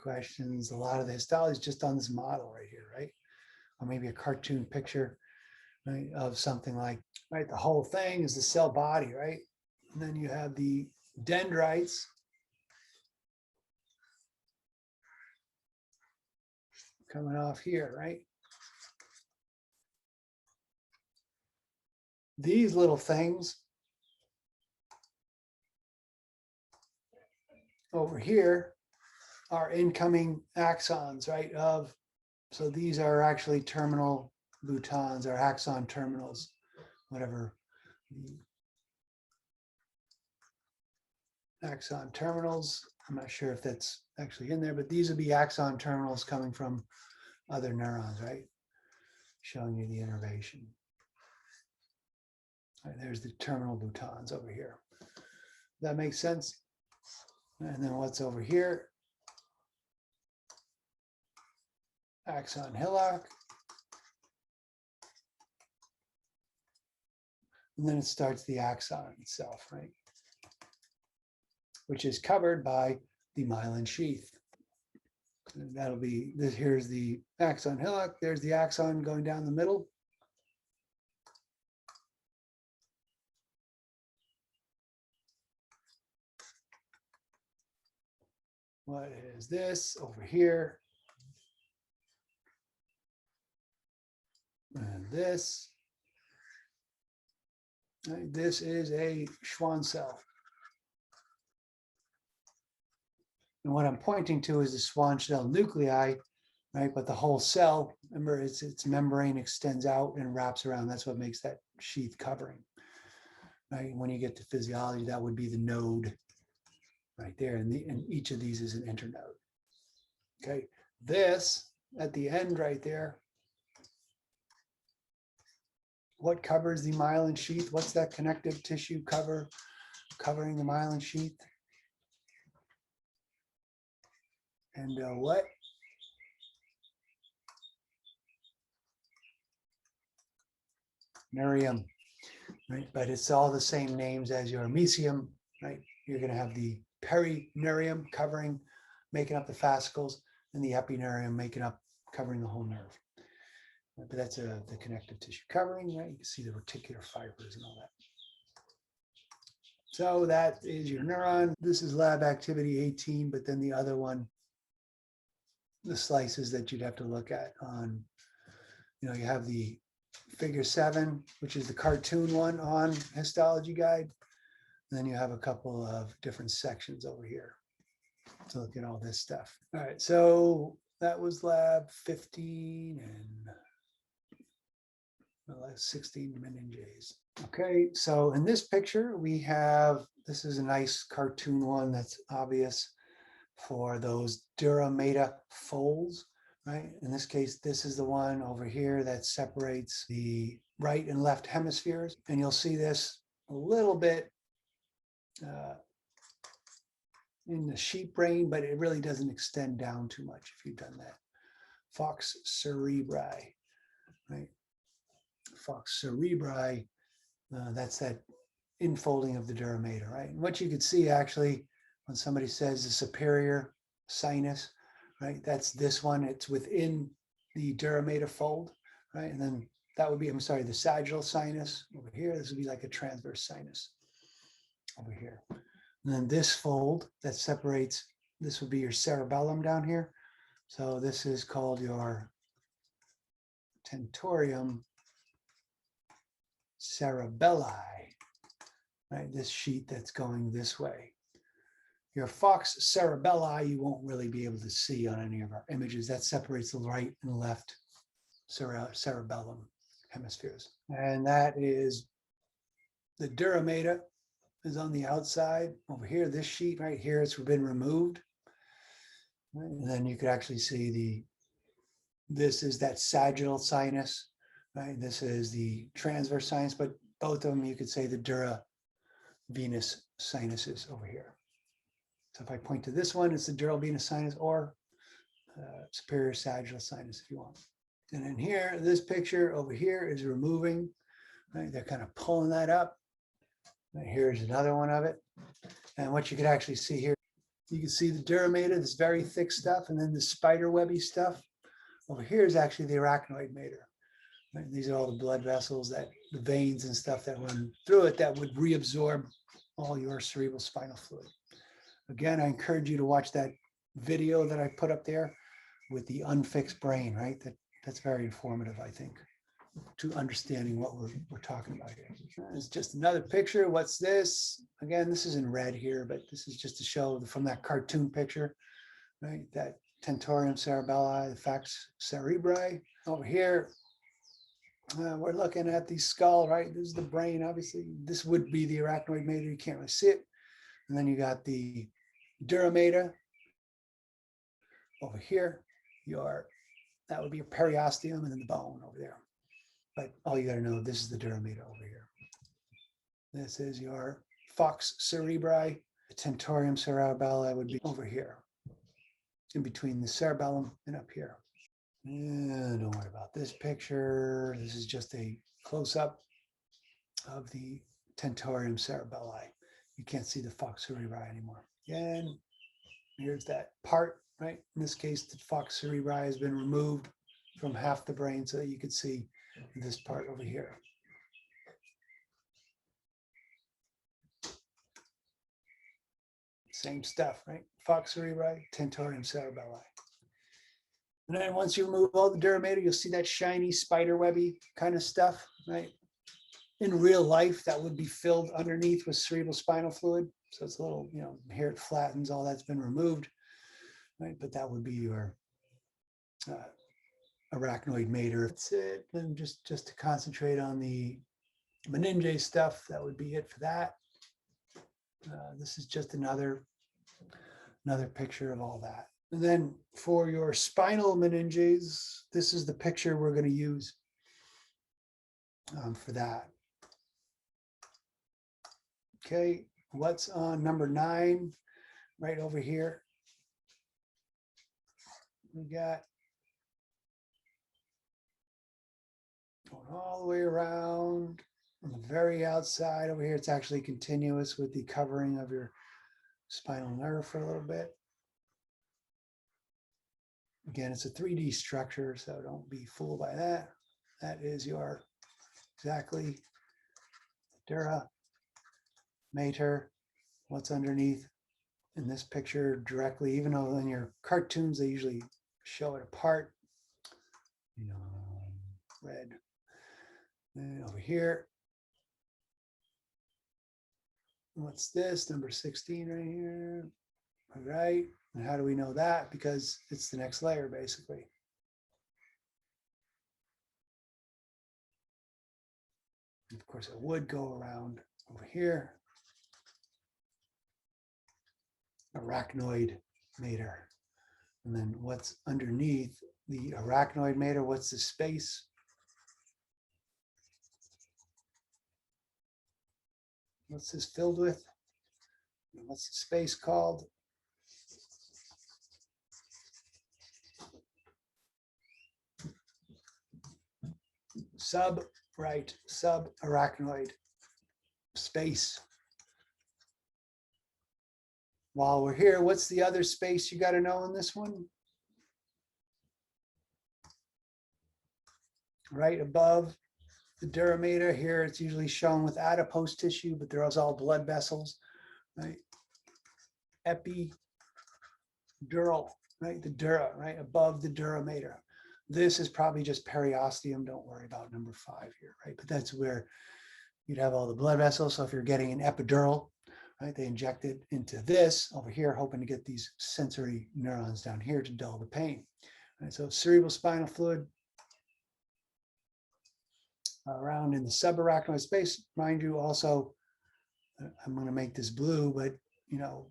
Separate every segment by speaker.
Speaker 1: questions. A lot of the histology is just on this model right here, right? Or maybe a cartoon picture, right, of something like, right, the whole thing is the cell body, right? And then you have the dendrites. Coming off here, right? These little things over here are incoming axons, right? So these are actually terminal boutons or axon terminals, whatever. Axon terminals. I'm not sure if that's actually in there, but these would be axon terminals coming from other neurons, right? Showing you the innervation. All right, there's the terminal boutons over here. That makes sense? And then what's over here? Axon hillock. And then it starts the axon itself, right? Which is covered by the myelin sheath. And that'll be this. Here's the axon hillock. There's the axon going down the middle. What is this over here? And this. Right, this is a Schwann cell. And what I'm pointing to is the Schwann cell nuclei, right? But the whole cell, remember, its membrane extends out and wraps around. That's what makes that sheath covering, right? When you get to physiology, that would be the node right there. And each of these is an internode. Okay, this at the end right there, what covers the myelin sheath? What's that connective tissue covering the myelin sheath? And what? Neurium, right? But it's all the same names as your mesium, right? You're going to have the perineurium making up the fascicles, and the epineurium covering the whole nerve. But that's the connective tissue covering, right? You can see the reticular fibers and all that. So that is your neuron. This is lab activity 18, but then the other one, the slices that you'd have to look at on, you have the figure 7, which is the cartoon one on histology guide. And then you have a couple of different sections over here to look at all this stuff. All right, so that was lab 15 and 16 meninges. Okay, so in this picture this is a nice cartoon one that's obvious for those dura mater folds, right? In this case, this is the one over here that separates the right and left hemispheres. And you'll see this a little bit in the sheep brain, but it really doesn't extend down too much if you've done that. Fox cerebri, right? Fox cerebri, that's that infolding of the dura mater, right? And what you could see actually when somebody says the superior sinus, right? That's this one. It's within the dura mater fold, right? And then that would be, the sagittal sinus over here. This would be like a transverse sinus over here. And then this fold that separates, this would be your cerebellum down here. So this is called your tentorium cerebelli, right? This sheet that's going this way. Your Fox cerebelli, you won't really be able to see on any of our images. That separates the right and left cerebellum hemispheres. And that is the dura mater is on the outside. Over here, this sheet right here, it's been removed. Right? And then you could actually see this is that sagittal sinus, right? This is the transverse sinus, but both of them, you could say the dura venous sinuses over here. So if I point to this one, it's the dural venous sinus or superior sagittal sinus if you want. And in here, this picture over here is removing, right? They're kind of pulling that up. And here's another one of it. And what you can actually see here, You can see the dura mater, this very thick stuff, and then the spider webby stuff. Over here is actually the arachnoid mater. Right? These are all the blood vessels, that the veins and stuff that run through it that would reabsorb all your cerebral spinal fluid. Again, I encourage you to watch that video that I put up there with the unfixed brain, right? That's very informative, I think, to understanding what we're talking about here. It's just another picture. What's this? Again, this is in red here, but this is just to show from that cartoon picture, right? That tentorium cerebelli, the falx cerebri. Over here, we're looking at the skull, right? This is the brain, obviously. This would be the arachnoid mater. You can't really see it. And then you got the dura mater. Over here, that would be your periosteum, and then the bone over there. But all you got to know, this is the dura mater over here. This is your falx cerebri. The tentorium cerebelli would be over here, in between the cerebellum and up here. And don't worry about this picture. This is just a close-up of the tentorium cerebelli. You can't see the falx cerebri anymore. Again, here's that part, right? In this case, the falx cerebri has been removed from half the brain so that you could see this part over here. Same stuff, right? Falx cerebri, tentorium cerebelli. And then once you remove all the dura mater, you'll see that shiny spider webby kind of stuff, right? In real life, that would be filled underneath with cerebral spinal fluid. So it's a little, here it flattens, all that's been removed, right? But that would be your arachnoid mater. That's it. And just to concentrate on the meninge stuff, that would be it for that. This is just another picture of all that. And then for your spinal meninges, this is the picture we're going to use for that. Okay, what's on number 9? Right over here. We got going all the way around on the very outside over here. It's actually continuous with the covering of your spinal nerve for a little bit. Again, it's a 3D structure, so don't be fooled by that. That is your exactly dura mater. What's underneath in this picture directly, even though in your cartoons they usually show it apart. Red. And over here, what's this? Number 16 right here. All right. And how do we know that? Because it's the next layer, basically. And of course, it would go around over here. Arachnoid mater. And then what's underneath the arachnoid mater? What's the space? What's this filled with? And what's the space called? Subarachnoid space. While we're here, what's the other space you got to know in this one? Right above the dura mater here, it's usually shown with adipose tissue, but there's all blood vessels, right? Epidural, right? The dura, right? Above the dura mater. This is probably just periosteum. Don't worry about number 5 here, right? But that's where you'd have all the blood vessels. So if you're getting an epidural, right, they inject it into this over here, hoping to get these sensory neurons down here to dull the pain. Right, so cerebral spinal fluid around in the subarachnoid space. Mind you, also, I'm going to make this blue, but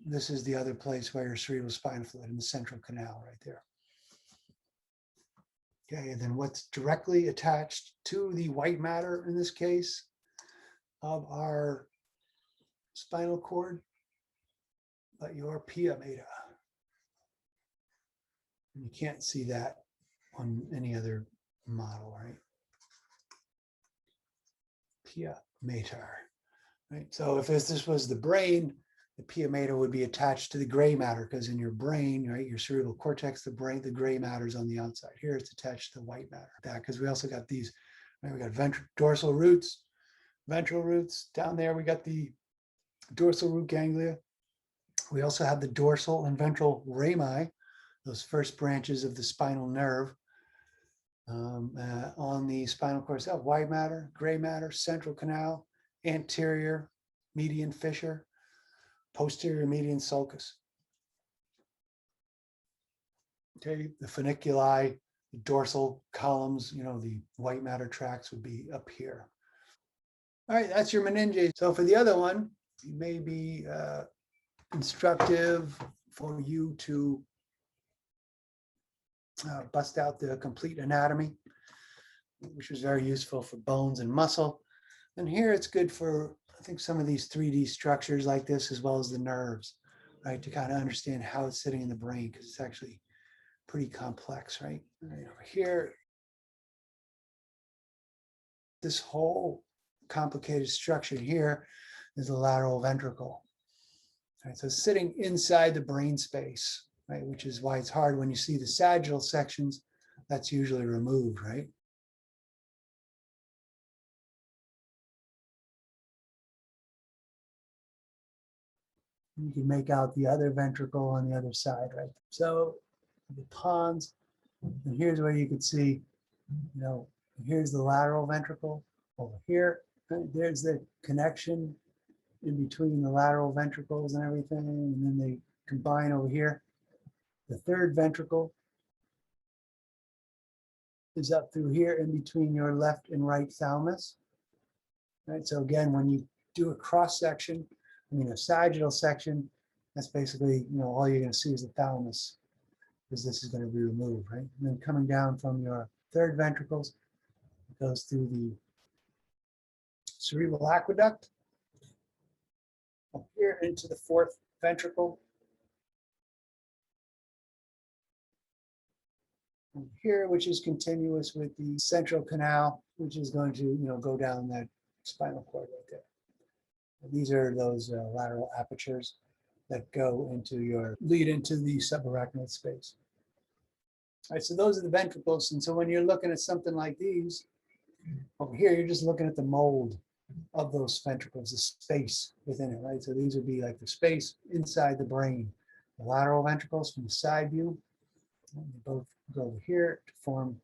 Speaker 1: this is the other place where your cerebral spinal fluid in the central canal right there. Okay, and then what's directly attached to the white matter in this case of our spinal cord, but your pia mater. And you can't see that on any other model, right? Pia mater, right? So if this was the brain, The pia mater would be attached to the gray matter because in your brain, right, your cerebral cortex, the brain, the gray matter is on the outside. Here it's attached to the white matter. That because we also got these, right, we got dorsal roots, ventral roots. Down there we got the dorsal root ganglia. We also have the dorsal and ventral rami, those first branches of the spinal nerve. On the spinal cord itself, white matter, gray matter, central canal, anterior median fissure, posterior median sulcus. Okay, the funiculi, the dorsal columns, you know, the white matter tracts would be up here. All right, that's your meninges. So for the other one, it may be instructive for you to bust out the complete anatomy, which is very useful for bones and muscle. And here it's good for, I think, some of these 3D structures like this, as well as the nerves, right? To kind of understand how it's sitting in the brain, because it's actually pretty complex, right? Right over here, this whole complicated structure here is the lateral ventricle. Right, so sitting inside the brain space, right? Which is why it's hard when you see the sagittal sections, that's usually removed, right? You can make out the other ventricle on the other side, right? So the pons, and here's where you could see, you know, here's the lateral ventricle over here. Right? There's the connection in between the lateral ventricles and everything, and then they combine over here. The third ventricle is up through here in between your left and right thalamus. Right. So again, when you do a cross section, I mean a sagittal section, that's basically, you know, all you're going to see is the thalamus, because this is going to be removed, right? And then coming down from your third ventricles, it goes through the cerebral aqueduct up here into the fourth ventricle. And here, which is continuous with the central canal, which is going to, you know, go down that spinal cord right there. And these are those lateral apertures that go into your, lead into the subarachnoid space. All right, so those are the ventricles. And so when you're looking at something like these, over here, you're just looking at the mold of those ventricles, the space within it, right? So these would be like the space inside the brain. The lateral ventricles from the side view, they both go over here to form,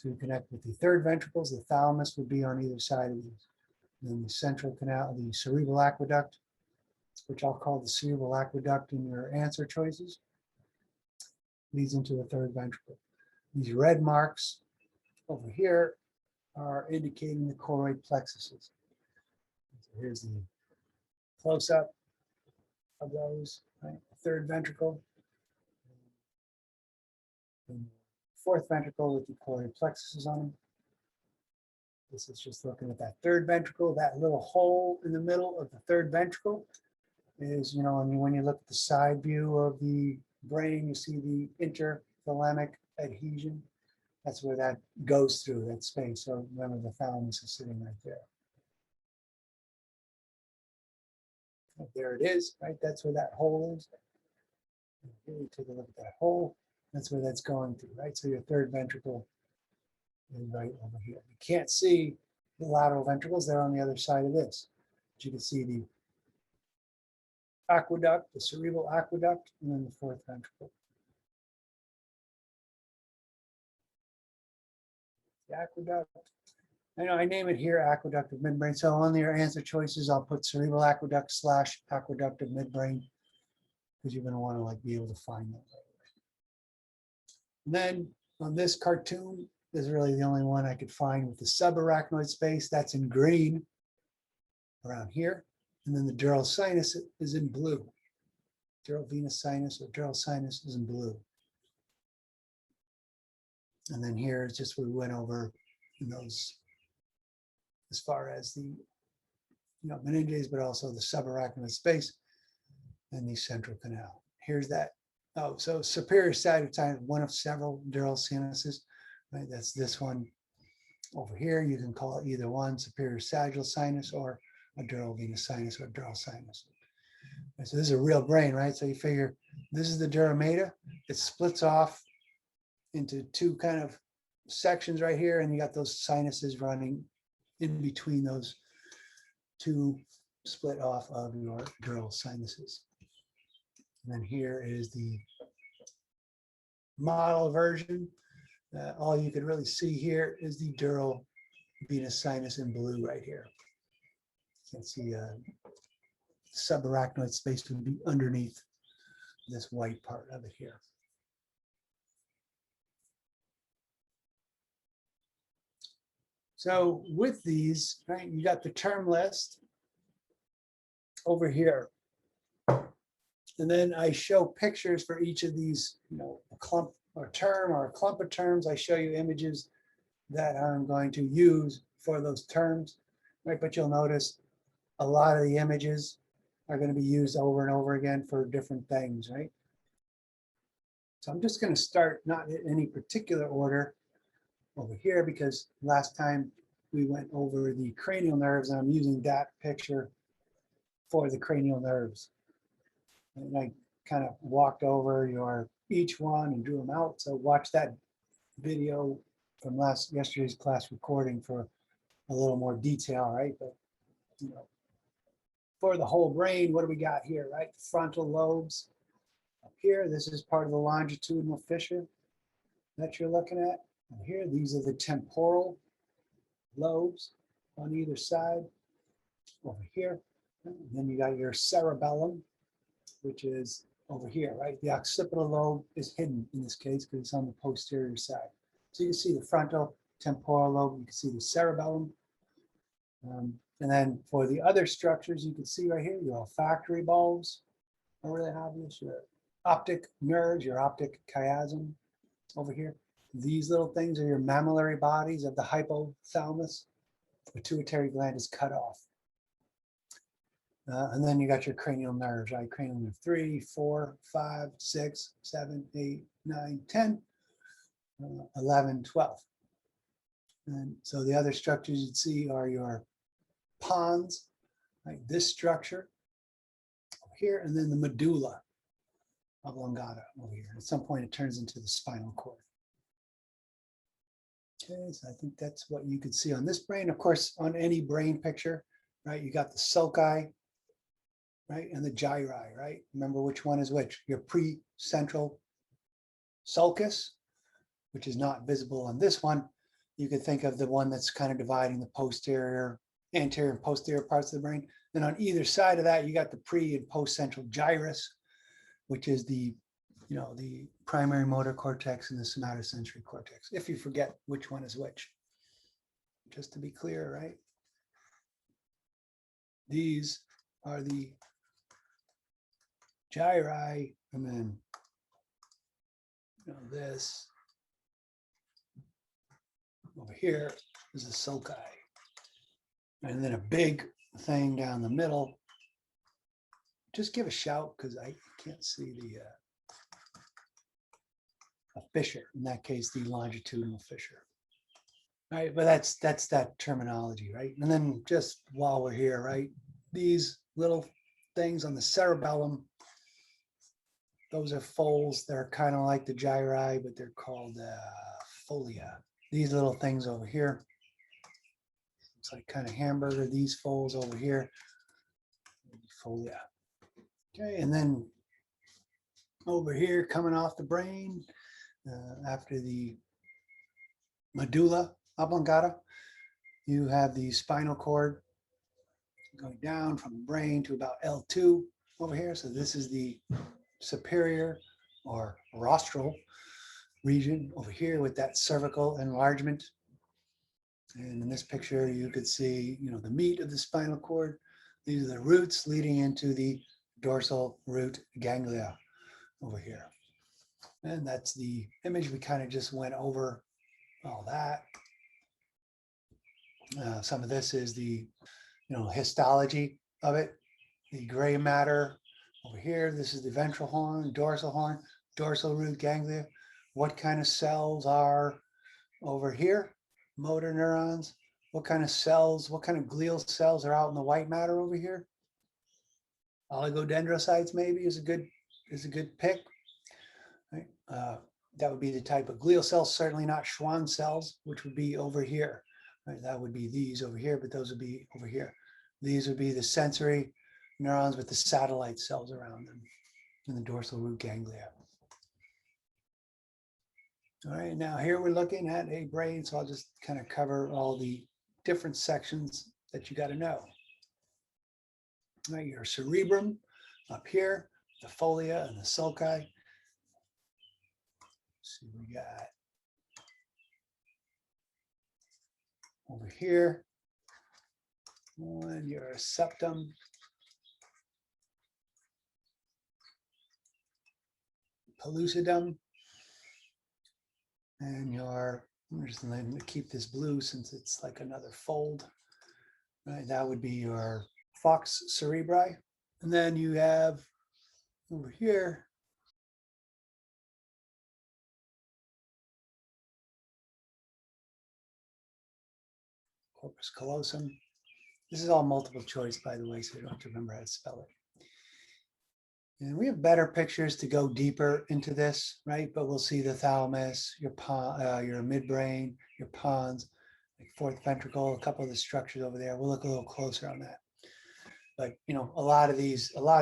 Speaker 1: to connect with the third ventricles. The thalamus would be on either side of these. And then the central canal, the cerebral aqueduct, which I'll call the cerebral aqueduct in your answer choices, leads into the third ventricle. These red marks over here are indicating the choroid plexuses. So here's the close-up of those, right? Third ventricle, and fourth ventricle with the choroid plexuses on them. This is just looking at that third ventricle. That little hole in the middle of the third ventricle is, you know, when you look at the side view of the brain, you see the interthalamic adhesion. That's where that goes through, that space. So remember, the thalamus is sitting right there. There it is, right? That's where that hole is. Here we take a look at that hole. That's where that's going through, right? So your third ventricle is right over here. You can't see the lateral ventricles. They're on the other side of this. But you can see the aqueduct, the cerebral aqueduct, and then the fourth ventricle. The aqueduct. I know I name it here aqueduct of midbrain. So on your answer choices, I'll put cerebral aqueduct / aqueduct of midbrain, because you're going to want to like be able to find that right away. And then on this cartoon, this is really the only one I could find with the subarachnoid space. That's in green around here. And then the dural sinus is in blue. Dural venous sinus or dural sinus is in blue. And then here is just what we went over in those, as far as the, you know, meninges, but also the subarachnoid space and the central canal. Here's that. Oh, so superior sagittal sinus, one of several dural sinuses, right? That's this one over here. You can call it either one, superior sagittal sinus or a dural venous sinus or dural sinus. So this is a real brain, right? So you figure this is the dura mater. It splits off into two kind of sections right here, and you got those sinuses running in between those two split off of your dural sinuses. And then here is the model version. All you can really see here is the dural venous sinus in blue right here. You can see subarachnoid space would be underneath this white part of it here. So with these, right, you got the term list over here. And then I show pictures for each of these, a clump or term or a clump of terms. I show you images that I'm going to use for those terms, right? But you'll notice a lot of the images are going to be used over and over again for different things, right? So I'm just going to start not in any particular order over here, because last time we went over the cranial nerves, and I'm using that picture for the cranial nerves. And I kind of walked over each one and drew them out. So watch that video from yesterday's class recording for a little more detail, right? But for the whole brain, what do we got here, right? Frontal lobes up here. This is part of the longitudinal fissure that you're looking at. And here, these are the temporal lobes on either side over here. And then you got your cerebellum, which is over here, right? The occipital lobe is hidden in this case because it's on the posterior side. So you can see the frontal temporal lobe, you can see the cerebellum. And then for the other structures, you can see right here, your olfactory bulbs are really obvious, your optic nerves, your optic chiasm over here. These little things are your mammillary bodies of the hypothalamus. The pituitary gland is cut off. And then you got your cranial nerves, right? Cranial nerve 3, 4, 5, 6, 7, 8, 9, 10, 11, 12. And so the other structures you'd see are your pons, like this structure over here, and then the medulla oblongata over here. At some point, it turns into the spinal cord. Okay, so I think that's what you could see on this brain. Of course, on any brain picture, right, you got the sulci, right, and the gyri, right? Remember which one is which. Your precentral sulcus, which is not visible on this one. You could think of the one that's kind of dividing the posterior, anterior and posterior parts of the brain. Then on either side of that, you got the pre and post central gyrus, which is the primary motor cortex and the somatosensory cortex, if you forget which one is which. Just to be clear, right? These are the gyri, and then this over here is the sulci. And then a big thing down the middle. Just give a shout because I can't see a fissure. In that case, the longitudinal fissure. All right, but that's that terminology, right? And then just while we're here, right, these little things on the cerebellum, those are folds. They're kind of like the gyri, but they're called folia. These little things over here, it's like kind of hamburger. These folds over here, folia. Okay, and then over here, coming off the brain, after the medulla oblongata, you have the spinal cord going down from the brain to about L2 over here. So this is the superior or rostral region over here with that cervical enlargement. And in this picture, you could see, the meat of the spinal cord. These are the roots leading into the dorsal root ganglia over here. And that's the image. We kind of just went over all that. Some of this is the, histology of it. The gray matter over here. This is the ventral horn, dorsal root ganglia. What kind of cells are over here? Motor neurons. What kind of cells, what kind of glial cells are out in the white matter over here? oligodendrocytes maybe is a good pick. Right? That would be the type of glial cells, certainly not Schwann cells, which would be over here. Right? That would be these over here, but those would be over here. These would be the sensory neurons with the satellite cells around them in the dorsal root ganglia. All right, now here we're looking at a brain, so I'll just kind of cover all the different sections that you got to know. All right, your cerebrum up here, the folia and the sulci. Let's see, we got over here, and your septum, pellucidum, and your, I'm just going to keep this blue since it's like another fold. Right, that would be your falx cerebri. And then you have over here, corpus callosum. This is all multiple choice, by the way, so you don't have to remember how to spell it. And we have better pictures to go deeper into this, right? But we'll see the thalamus, your midbrain, your pons, like fourth ventricle, a couple of the structures over there. We'll look a little closer on that. But you know, a lot of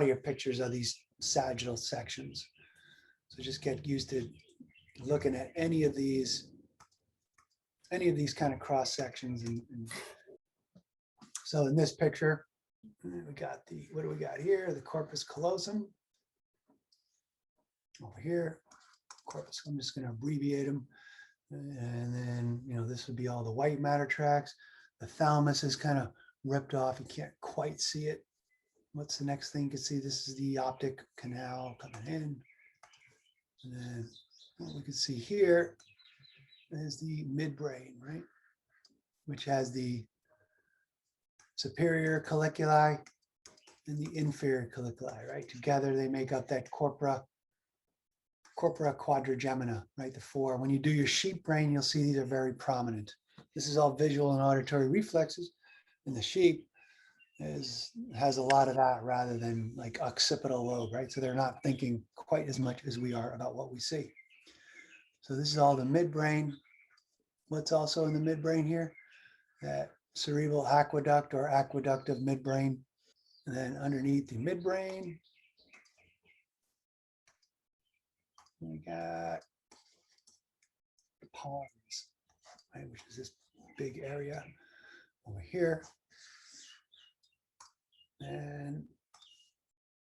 Speaker 1: your pictures are these sagittal sections. So just get used to looking at any of these kind of cross sections. And so in this picture, we got what do we got here? The corpus callosum. Over here, corpus, I'm just going to abbreviate them. And then, you know, this would be all the white matter tracts. The thalamus is kind of ripped off. You can't quite see it. What's the next thing you can see? This is the optic canal coming in. And then what we can see here is the midbrain, right? Which has the superior colliculi and the inferior colliculi, right? Together they make up that corpora quadrigemina, right? The four. When you do your sheep brain, you'll see these are very prominent. This is all visual and auditory reflexes, and the sheep has a lot of that rather than like occipital lobe, right? So they're not thinking quite as much as we are about what we see. So this is all the midbrain. What's also in the midbrain here? That cerebral aqueduct or aqueduct of midbrain. And then underneath the midbrain, we got the pons, right, which is this big area over here. And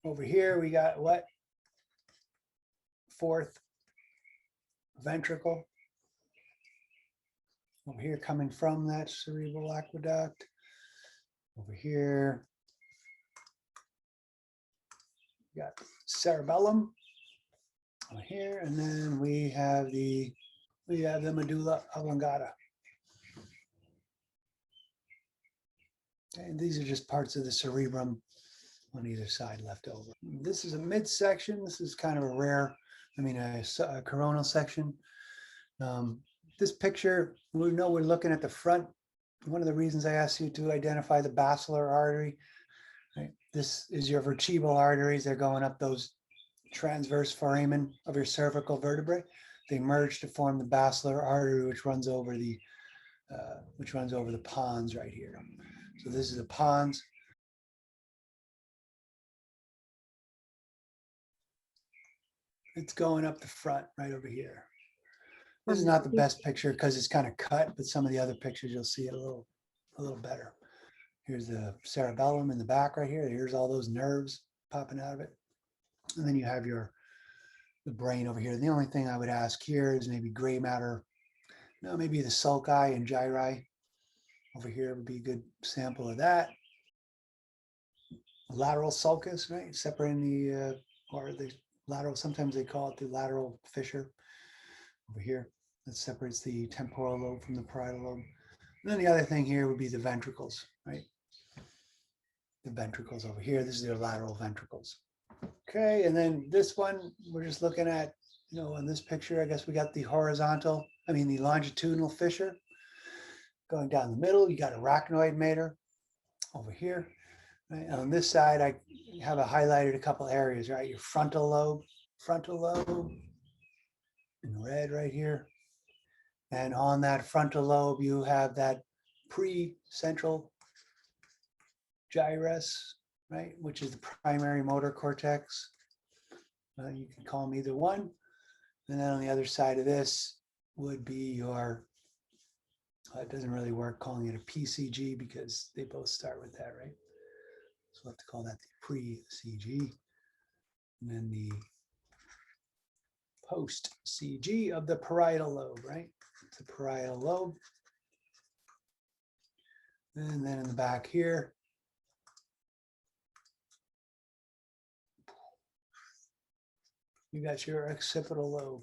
Speaker 1: over here, we got what? Fourth ventricle. Over here, coming from that cerebral aqueduct. Over here, we got cerebellum. Over here, and then we have the medulla oblongata. And these are just parts of the cerebrum on either side left over. This is a midsection. This is kind of a rare, a coronal section. This picture, we know we're looking at the front. One of the reasons I asked you to identify the basilar artery, right? This is your vertebral arteries. They're going up those transverse foramen of your cervical vertebrae. They merge to form the basilar artery, which runs over the pons right here. So this is the pons. It's going up the front right over here. This is not the best picture because it's kind of cut, but some of the other pictures you'll see it a little better. Here's the cerebellum in the back right here. Here's all those nerves popping out of it. And then you have the brain over here. The only thing I would ask here is maybe gray matter. No, maybe the sulci and gyri over here would be a good sample of that. Lateral sulcus, right? Separating the lateral, sometimes they call it the lateral fissure over here. That separates the temporal lobe from the parietal lobe. And then the other thing here would be the ventricles, right? The ventricles over here. This is their lateral ventricles. Okay, and then this one, we're just looking at, in this picture, I guess we got the the longitudinal fissure going down the middle. You got arachnoid mater over here. Right? On this side, I have highlighted a couple areas, right? Your frontal lobe in red right here. And on that frontal lobe, you have that pre-central gyrus, right? Which is the primary motor cortex. You can call them either one. And then on the other side of this would be your, it doesn't really work calling it a PCG because they both start with that, right? So we'll have to call that the pre-CG. And then the post-CG of the parietal lobe, right? It's the parietal lobe. And then in the back here, you got your occipital lobe.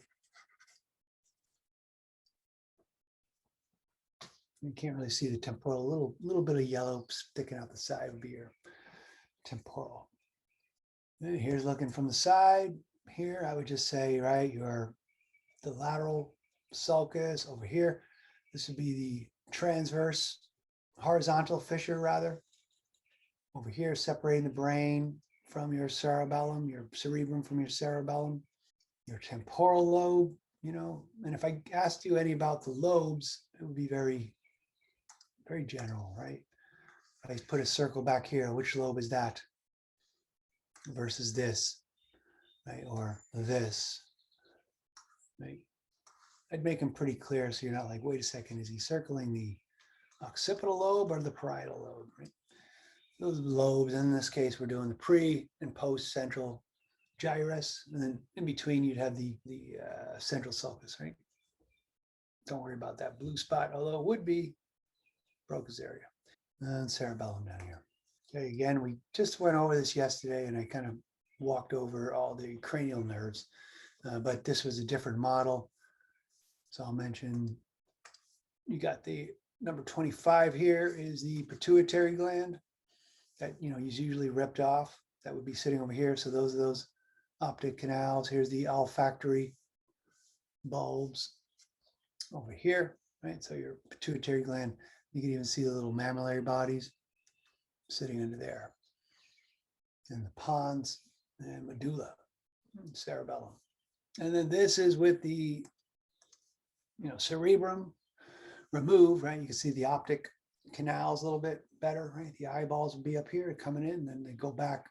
Speaker 1: You can't really see the temporal, little bit of yellow sticking out the side would be your temporal. And here's looking from the side. Here, I would just say, right, the lateral sulcus over here. This would be the transverse, horizontal fissure rather. Over here, separating the brain from your cerebellum, your cerebrum from your cerebellum, your temporal lobe, you know. And if I asked you any about the lobes, it would be very, very general, right? If I put a circle back here, which lobe is that versus this, right? Or this, right? I'd make them pretty clear so you're not like, wait a second, is he circling the occipital lobe or the parietal lobe, right? Those lobes, in this case, we're doing the pre and post central gyrus, and then in between you'd have the central sulcus, right? Don't worry about that blue spot, although it would be Broca's area. And cerebellum down here. Okay, again, we just went over this yesterday, and I kind of walked over all the cranial nerves, but this was a different model. So I'll mention, you got the number 25 here is the pituitary gland that, you know, is usually ripped off. That would be sitting over here. So those are those optic canals. Here's the olfactory bulbs over here, right? So your pituitary gland, you can even see the little mammillary bodies sitting under there. And the pons and medulla, cerebellum. And then this is with the, you know, cerebrum removed, right? You can see the optic canals a little bit better, right? The eyeballs would be up here coming in, and then they go back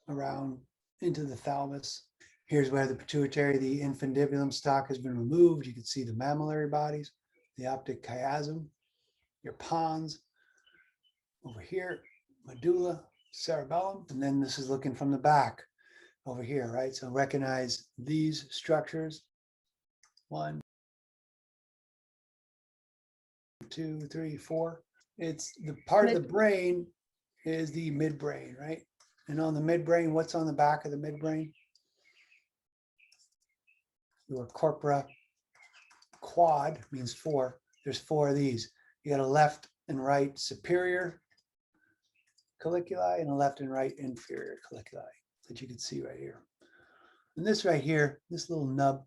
Speaker 1: around into the thalamus. Here's where the pituitary, the infundibulum stalk has been removed. You can see the mammillary bodies, the optic chiasm, your pons over here, medulla, cerebellum, and then this is looking from the back over here, right? So recognize these structures. 1, 2, 3, 4. It's the part of the brain is the midbrain, right? And on the midbrain, what's on the back of the midbrain? Your corpora quad means 4. There's 4 of these. You got a left and right superior colliculi and a left and right inferior colliculi that you can see right here. And this right here, this little nub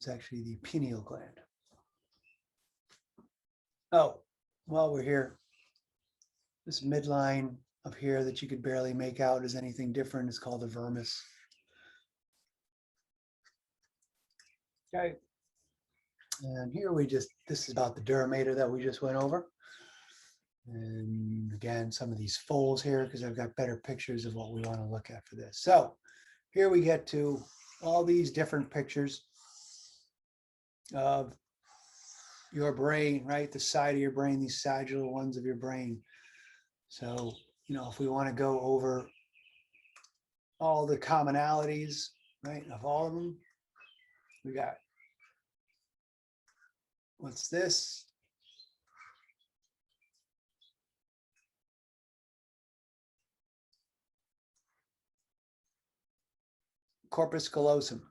Speaker 1: is actually the pineal gland. Oh, while we're here, this midline up here that you could barely make out as anything different is called the vermis. Okay. And here this is about the dura mater that we just went over. And again, some of these folds here, because I've got better pictures of what we want to look at for this. So here we get to all these different pictures of your brain, right? The side of your brain, these sagittal ones of your brain. So, you know, if we want to go over all the commonalities, right, of all of them, we got, what's this? Corpus callosum.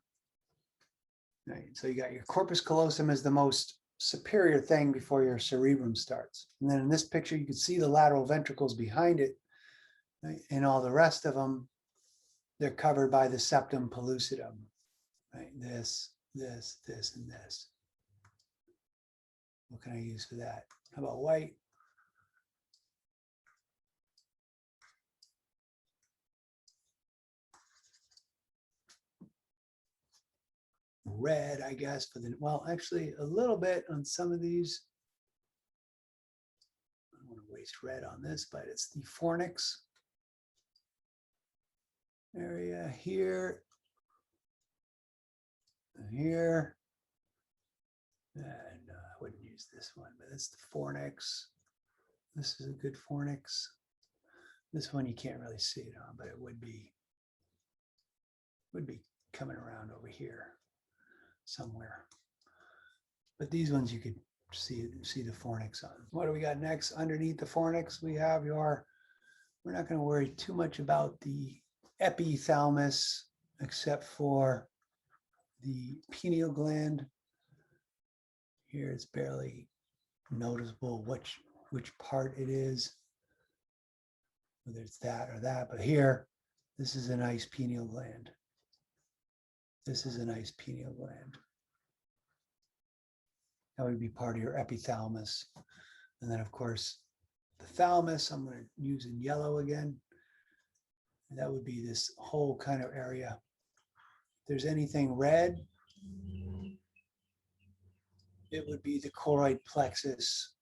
Speaker 1: Right. So you got your corpus callosum as the most superior thing before your cerebrum starts. And then in this picture, you can see the lateral ventricles behind it, right? And all the rest of them, they're covered by the septum pellucidum, right? This, and this. What can I use for that? How about white? red, I guess, but then, well, actually a little bit on some of these. I don't want to waste red on this, but it's the fornix area here, and here. And I wouldn't use this one, but it's the fornix. This is a good fornix. This one you can't really see it on, but it would be coming around over here somewhere. But these ones you could see the fornix on. What do we got next? Underneath the fornix, we have we're not going to worry too much about the epithalamus, except for the pineal gland. Here it's barely noticeable which part it is, whether it's that or that. But here, this is a nice pineal gland. This is a nice pineal gland. That would be part of your epithalamus. And then, of course, the thalamus, I'm going to use in yellow again. And that would be this whole kind of area. If there's anything red, it would be the choroid plexus,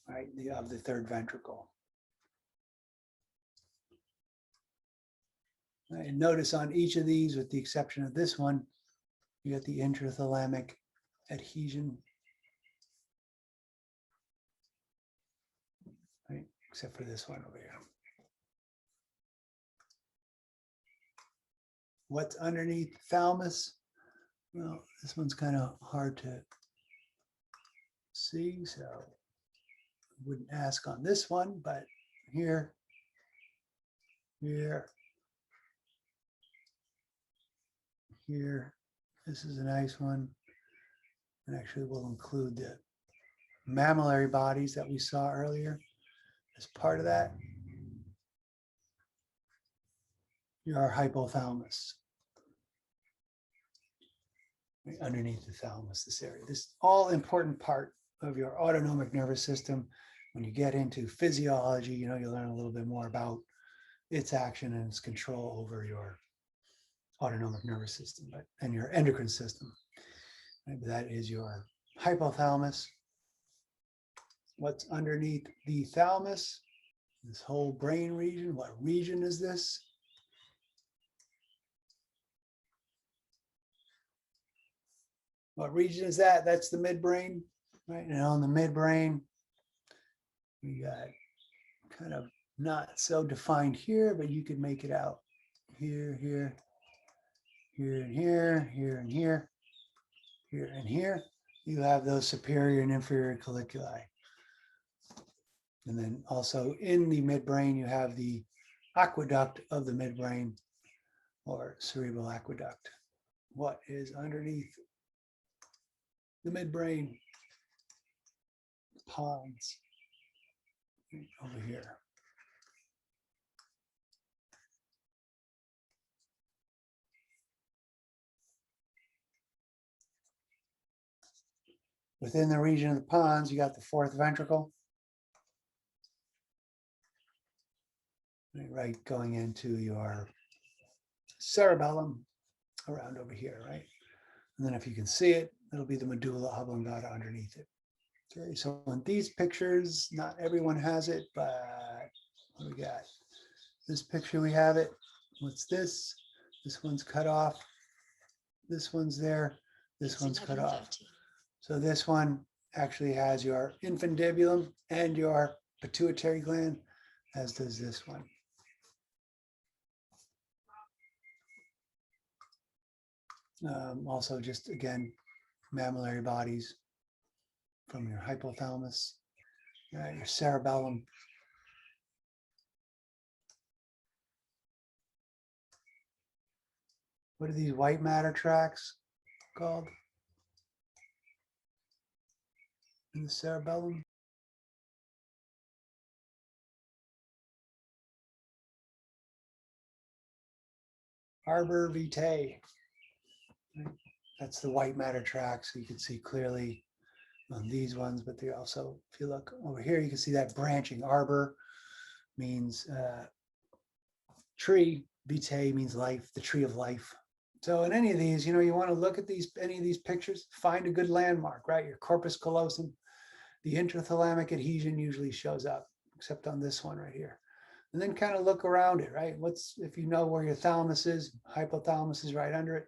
Speaker 1: right, of the third ventricle. Right, and notice on each of these, with the exception of this one, you got the intrathalamic adhesion, right, except for this one over here. What's underneath the thalamus? Well, this one's kind of hard to see, so I wouldn't ask on this one, but here, here, here, this is a nice one. And actually we'll include the mammillary bodies that we saw earlier as part of that. Your hypothalamus. Right underneath the thalamus, this area. This all important part of your autonomic nervous system. When you get into physiology, you learn a little bit more about its action and its control over your autonomic nervous system and your endocrine system. Right? That is your hypothalamus. What's underneath the thalamus? This whole brain region. What region is this? What region is that? That's the midbrain, right? And on the midbrain, we got kind of not so defined here, but you could make it out here, here, here, and here, here, and here, here, and here. You have those superior and inferior colliculi. And then also in the midbrain, you have the aqueduct of the midbrain, or cerebral aqueduct. What is underneath the midbrain? Pons over here. Within the region of the pons, you got the fourth ventricle. Right, going into your cerebellum around over here, right? And then if you can see it, it'll be the medulla oblongata underneath it. Okay, so in these pictures, not everyone has it, but what do we got? This picture, we have it. What's this? This one's cut off. This one's there. This one's cut off. So this one actually has your infundibulum and your pituitary gland, as does this one. Also, just again, mammillary bodies from your hypothalamus, your cerebellum. What are these white matter tracts called in the cerebellum? Arbor vitae. That's the white matter tract, so you can see clearly on these ones, but they also, if you look over here, you can see that branching. Arbor means tree, vitae means life, the tree of life. So in any of these, you want to look at any of these pictures, find a good landmark, right? Your corpus callosum, the interthalamic adhesion usually shows up, except on this one right here. And then kind of look around it, right? If you know where your thalamus is, hypothalamus is right under it.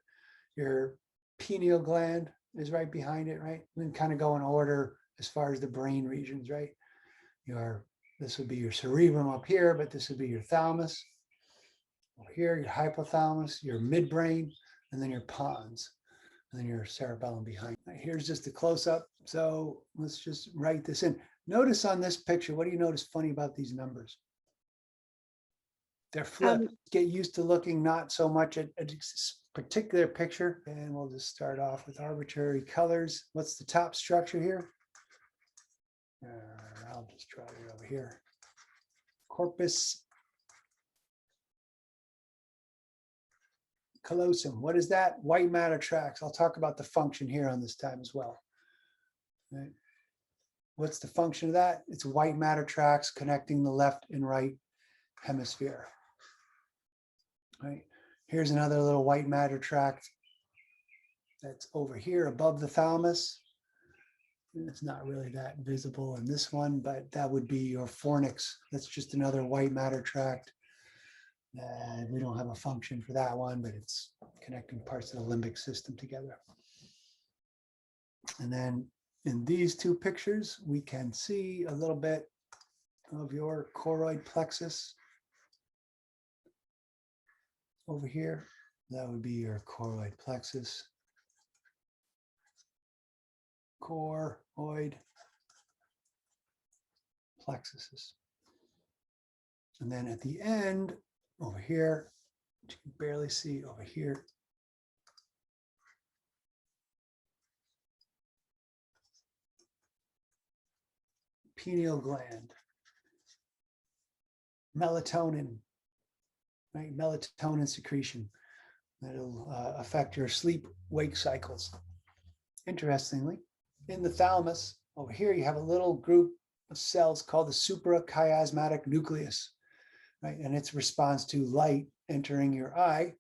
Speaker 1: Your pineal gland is right behind it, right? And then kind of go in order as far as the brain regions, right? This would be your cerebrum up here, but this would be your thalamus. Over here, your hypothalamus, your midbrain, and then your pons, and then your cerebellum behind. Here's just a close-up. So let's just write this in. Notice on this picture, what do you notice funny about these numbers? They're flipped. Get used to looking not so much at a particular picture. And we'll just start off with arbitrary colors. What's the top structure here? I'll just draw it over here. Corpus callosum. What is that? White matter tracts. I'll talk about the function here on this time as well. Right. What's the function of that? It's white matter tracts connecting the left and right hemisphere. Right. Here's another little white matter tract that's over here above the thalamus. It's not really that visible in this one, but that would be your fornix. That's just another white matter tract. We don't have a function for that one, but it's connecting parts of the limbic system together. And then in these two pictures, we can see a little bit of your choroid plexus over here. That would be your choroid plexus. Choroid plexuses. And then at the end, over here, you can barely see over here. Pineal gland. Melatonin, right? Melatonin secretion. That'll affect your sleep-wake cycles. Interestingly, in the thalamus, over here, you have a little group of cells called the suprachiasmatic nucleus, right? And its response to light entering your eye.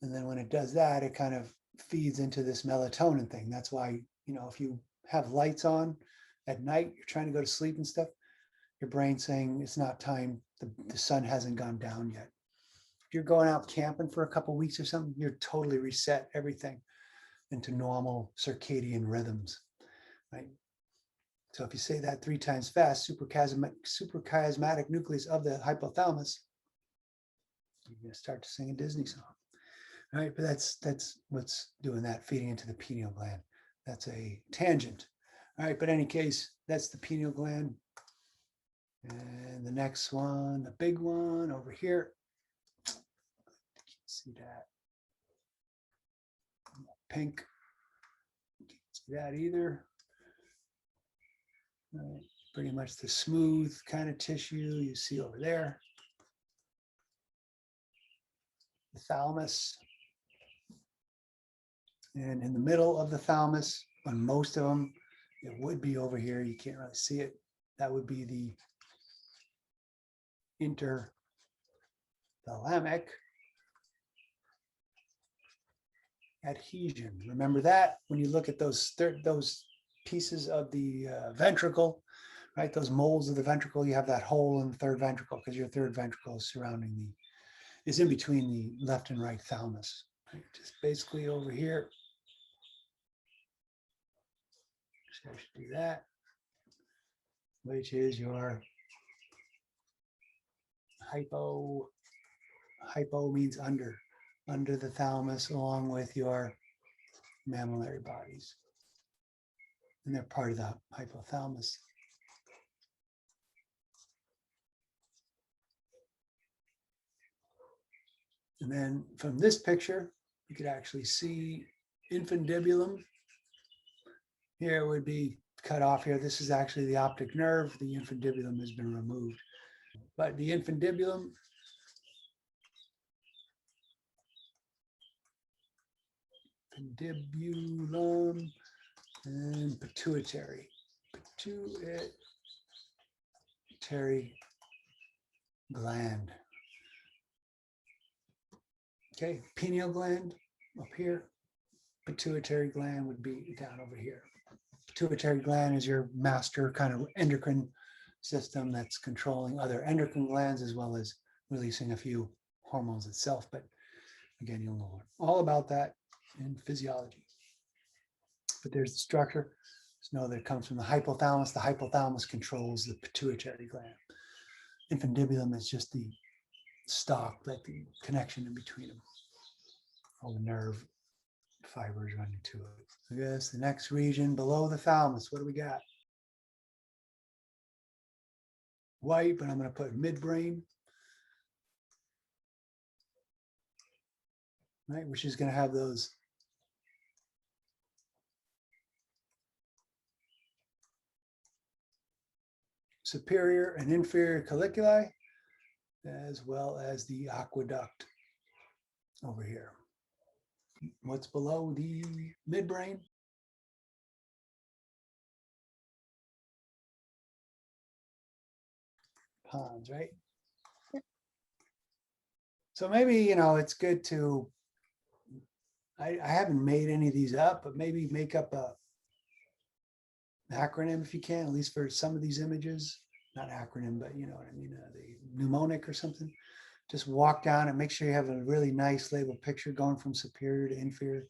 Speaker 1: And then when it does that, it kind of feeds into this melatonin thing. That's why, if you have lights on at night, you're trying to go to sleep and stuff, your brain's saying it's not time, the sun hasn't gone down yet. If you're going out camping for a couple of weeks or something, you're totally reset everything into normal circadian rhythms, right? So if you say that 3 times fast, suprachiasmatic nucleus of the hypothalamus, you're going to start to sing a Disney song, right? But that's what's doing that, feeding into the pineal gland. That's a tangent, all right? But in any case, that's the pineal gland. And the next one, the big one over here, you can't see that. Pink, you can't see that either. Right. Pretty much the smooth kind of tissue you see over there. The thalamus. And in the middle of the thalamus, on most of them, it would be over here. You can't really see it. That would be the interthalamic adhesion. Remember that when you look at those pieces of the ventricle, right? Those moles of the ventricle, you have that hole in the third ventricle because your third ventricle is is in between the left and right thalamus. Right? Just basically over here. So I should do that, which is your hypo. Hypo means under the thalamus, along with your mammillary bodies. And they're part of the hypothalamus. And then from this picture, you could actually see infundibulum. Here would be cut off here. This is actually the optic nerve. The infundibulum has been removed. But the infundibulum and pituitary gland. Okay, pineal gland, up here. Pituitary gland would be down over here. Pituitary gland is your master kind of endocrine system that's controlling other endocrine glands as well as releasing a few hormones itself. But again, you'll know all about that in physiology. But there's the structure. Just know that it comes from the hypothalamus. The hypothalamus controls the pituitary gland. Infundibulum is just the stalk, like the connection in between them. All the nerve fibers running to it. So yes, the next region below the thalamus. What do we got? White, but I'm going to put midbrain. Right, which is going to have those superior and inferior colliculi, as well as the aqueduct over here. What's below the midbrain? Pons, right? So maybe, you know, it's good to, I haven't made any of these up, but maybe make up a acronym if you can, at least for some of these images. Not acronym, but you know what I mean, the mnemonic or something. Just walk down and make sure you have a really nice label picture going from superior to inferior,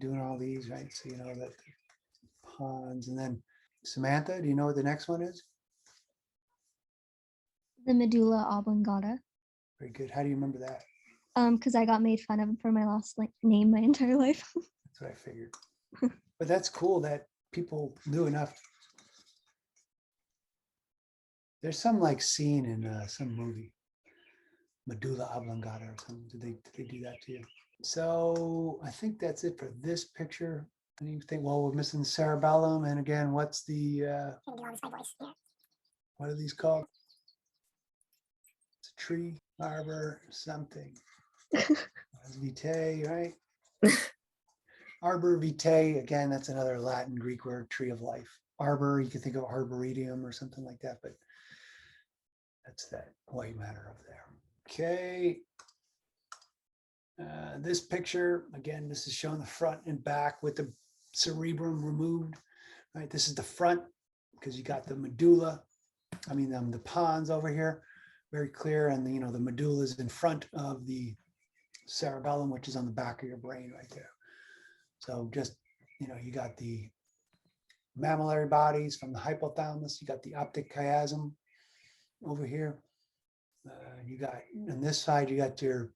Speaker 1: doing all these, right? So you know that pons. And then Samantha, do you know what the next one is?
Speaker 2: The medulla oblongata.
Speaker 1: Very good. How do you remember that?
Speaker 2: Because I got made fun of for my last name my entire life.
Speaker 1: That's what I figured. But that's cool that people knew enough. There's some like scene in some movie, medulla oblongata or something. Did they do that to you? So I think that's it for this picture. And you think, well, we're missing cerebellum. And again, what's the, what are these called? It's a tree, arbor, something. Vitae, right? Arbor vitae, again, that's another Latin Greek word, tree of life. Arbor, you could think of arboretum or something like that, but that's that white matter up there. Okay. This picture, again, this is showing the front and back with the cerebrum removed, right? This is the front because you got the medulla, the pons over here, very clear. And you know, the medulla is in front of the cerebellum, which is on the back of your brain right there. So just, you know, you got the mammillary bodies from the hypothalamus, you got the optic chiasm over here. You got, on this side, you got your,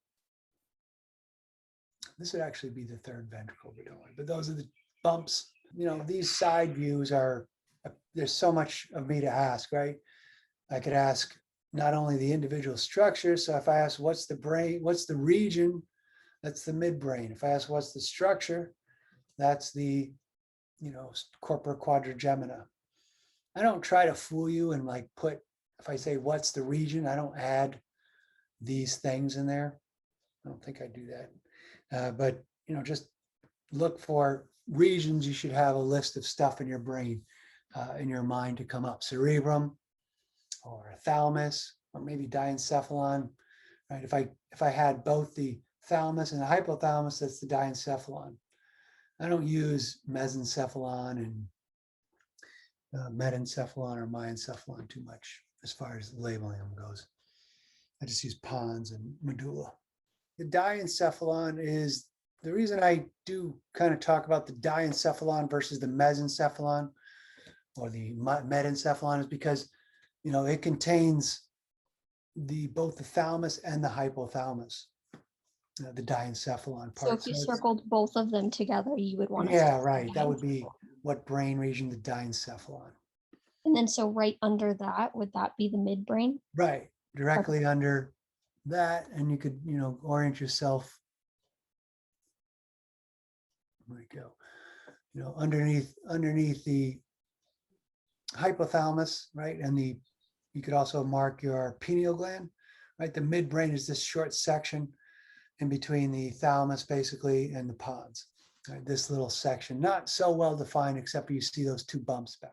Speaker 1: this would actually be the third ventricle, but those are the bumps. You know, these side views are, there's so much of me to ask, right? I could ask not only the individual structure. So if I ask, what's the brain, what's the region? That's the midbrain. If I ask, what's the structure? That's the, you know, corpora quadrigemina. I don't try to fool you and like put, if I say, what's the region? I don't add these things in there. I don't think I do that. But, you know, just look for regions. You should have a list of stuff in your brain, in your mind to come up. Cerebrum or a thalamus, or maybe diencephalon, right? If I had both the thalamus and the hypothalamus, that's the diencephalon. I don't use mesencephalon and metencephalon or myencephalon too much as far as labeling them goes. I just use pons and medulla. The diencephalon is, the reason I do kind of talk about the diencephalon versus the mesencephalon or the metencephalon is because, you know, it contains both the thalamus and the hypothalamus, the diencephalon part.
Speaker 2: So if you circled both of them together, you would want to.
Speaker 1: Yeah, right. That would be what brain region, the diencephalon.
Speaker 2: And then so right under that, would that be the midbrain?
Speaker 1: Right, directly under that, and you could, you know, orient yourself. There we go. You know, underneath the hypothalamus, right, and you could also mark your pineal gland, right. The midbrain is this short section in between the thalamus, basically, and the pons. Right, this little section, not so well defined, except you see those two bumps back